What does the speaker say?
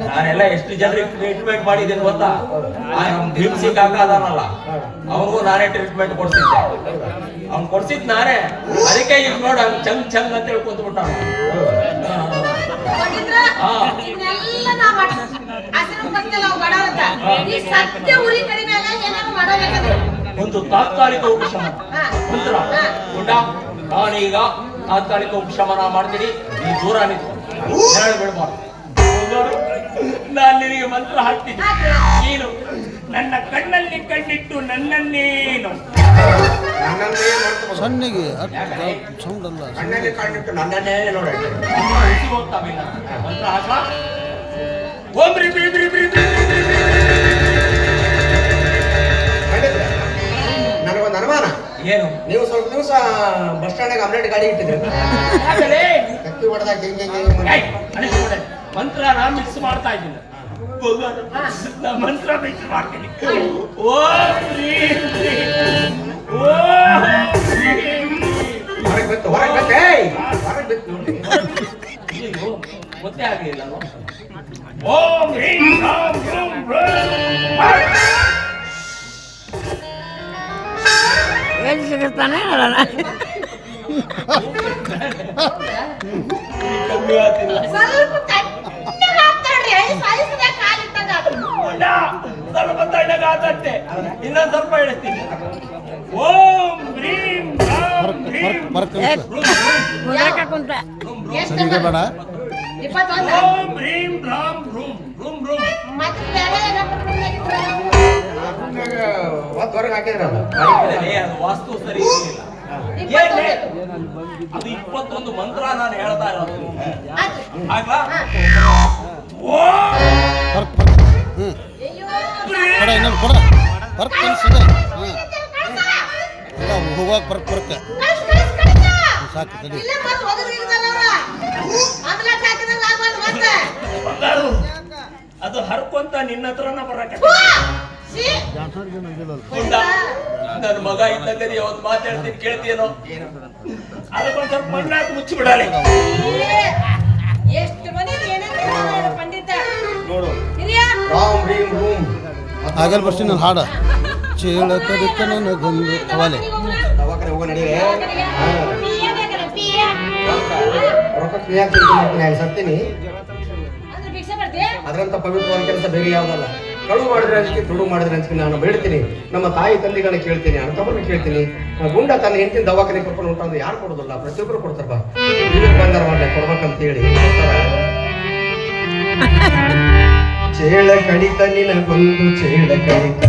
ನಾನೆಲ್ಲ ಎಷ್ಟು ಜನರಿಗೆ ಟ್ರೀಟ್ಮೆಂಟ್ ಮಾಡಿದ್ದೀನಿ ಗೊತ್ತಾ? ಭೀಮ್ಸಿ ಕಾಕ ಅದಾನಲ್ಲ, ಅವನಿಗೂ ನಾನೇ ಟ್ರೀಟ್ಮೆಂಟ್ ಕೊಡ್ಸಿದ್ದೆ. ಅವ್ನು ಕೊಡ್ಸಿದ್ ನಾನೇ, ಅದಕ್ಕೆ ಈಗ ನೋಡ ಚಂಗ್ ಚಂಗ್ ಅಂತ ಹೇಳಿ ಕೂತ್ಬಿಟ್ಟ. ಒಂದು ತಾತ್ಕಾಲಿಕ ಉಪಶಮನ ನಾನೀಗ ತಾತ್ಕಾಲಿಕ ಉಪಶಮನ ಮಾಡ್ತೀನಿ. ನೀ ದೂರ ನಿಂತು ಬಿಡ್ಬಾರ್ದು. ನಾನು ನಿನಗೆ ಮಂತ್ರ ಹಾಕ್ತೀನಿ. ನೀನು ನನ್ನ ಕಣ್ಣಲ್ಲಿ ಕಣ್ಣಿಟ್ಟು ನನ್ನನ್ನೇನು ಸಣ್ಣಗೆ ನನ್ನನ್ನೇ ನೋಡ ಮಂತ್ರ ಹಾಕ. ಓಂ ಬ್ರಿ ಬ್ರಿ ಬ್ರಿ ಬ್ರಿ ಬ್ರಿ. ನನಗೊಂದು ಅನುಮಾನ. ಏನು? ನೀವು ಸ್ವಲ್ಪ ದಿವಸ ಬಸ್ ಸ್ಟ್ಯಾಂಡ್ ಆಮ್ಲೆಟ್ ಗಾಡಿ ಇಟ್ಟಿದ್ರಿ. ಮಂತ್ರ ನಾ ಮಿಕ್ಸ್ ಮಾಡ್ತಾ ಇದ್ದೀನಿ. ಮಂತ್ರ ಮಿಕ್ಸ್ ಮಾಡ್ತೀನಿ. ಗೊತ್ತೇ ಆಗಲಿಲ್ಲ. ಓಂ ಹ್ರೀಂ ರಾಮ್ ರೂಂ ಸಿಗುತ್ತಾನೆ ಸ್ವಲ್ಪ ತಣ್ಣಗಾದಂತೆ. ಇನ್ನೊಂದು ಸ್ವಲ್ಪ ಹೇಳ್ತೀನಿ. ಓಂ ಹ್ರೀಂ ರಾಮ್ ಹ್ರೀಂ ಬೇಡ. ಓಂ ಹ್ರೀಂ ರಾಮ್ ರೂಂ ರೂಂ ರೂಂ. ಹೊರಗೆ ಹಾಕಿದ್ರಲ್ಲ, ಅದು ವಾಸ್ತು ಸರಿ ಇರಲಿಲ್ಲ. ಅದು 21 ಮಂತ್ರ ನಾನು ಹೇಳ್ತಾ ಇರೋದು. ಆಗ್ಲಾ? ಹೋಗುವಾಗ ಬರಕ್ಕೆ ಸಾಕು. ಅದು ಹರ್ಕೊಂತ ನಿನ್ನ ಹತ್ರನ ಬರಕ್ಕೆ. ನನ್ನ ಮಗ ಇದ್ದಂಗದಿ ಅವತ್ತು ಮಾತಾಡ್ತೀನಿ, ಕೇಳ್ತೀನೋ? ಅದಕ್ಕೊಂದ್ ಸ್ವಲ್ಪ ಮಣ್ಣಾಕಿ ಮುಚ್ಚಿ ಬಿಡಾలి. ಆಗಲ್ ಬರ್ತೀನಿ ನಾನು ಹಾಡ ಚೇಳ ಕಡಿತ ನನಗೊಂದು ಅವಲೆ ದವಾಖಾನೆ ಹೋಗೋ ನಡೀರಿ. ಸತ್ತೀನಿ. ಅದರಂತ ಪವಿತ್ರವಾದ ಕೆಲಸ ಬೇರೆ ಯಾವ್ದಲ್ಲ. ಕಳು ಮಾಡಿದ್ರೆ ಅಂಚಿಕೆ, ತುಳು ಮಾಡಿದ್ರೆ ಅಂಚಿಕೆ. ನಾನು ಬೇಡ್ತೀನಿ, ನಮ್ಮ ತಾಯಿ ತಂದೆಗಳನ್ನ ಕೇಳ್ತೀನಿ, ಅಣ್ಣತಮ್ಮನ ಕೇಳ್ತೀನಿ. ಗುಂಡ ತನ್ನ ಹೆಂಡತಿನ ದವಾಖಾನೆ ಕರ್ಕೊಂಡು ಹೊಂಟಂದ್ರೆ ಯಾರು ಕೊಡೋದಿಲ್ಲ? ಪ್ರತಿಯೊಬ್ಬರು ಕೊಡ್ತಾರ. ಬಂದಾರ ಮಾಡ್ಲೆ ಕೊಡ್ಬೇಕಂತ ಹೇಳಿ ಚೇಳ ಕಡಿತ ನಿನಗೊಂದು ಚೇಳ ಕಡಿತ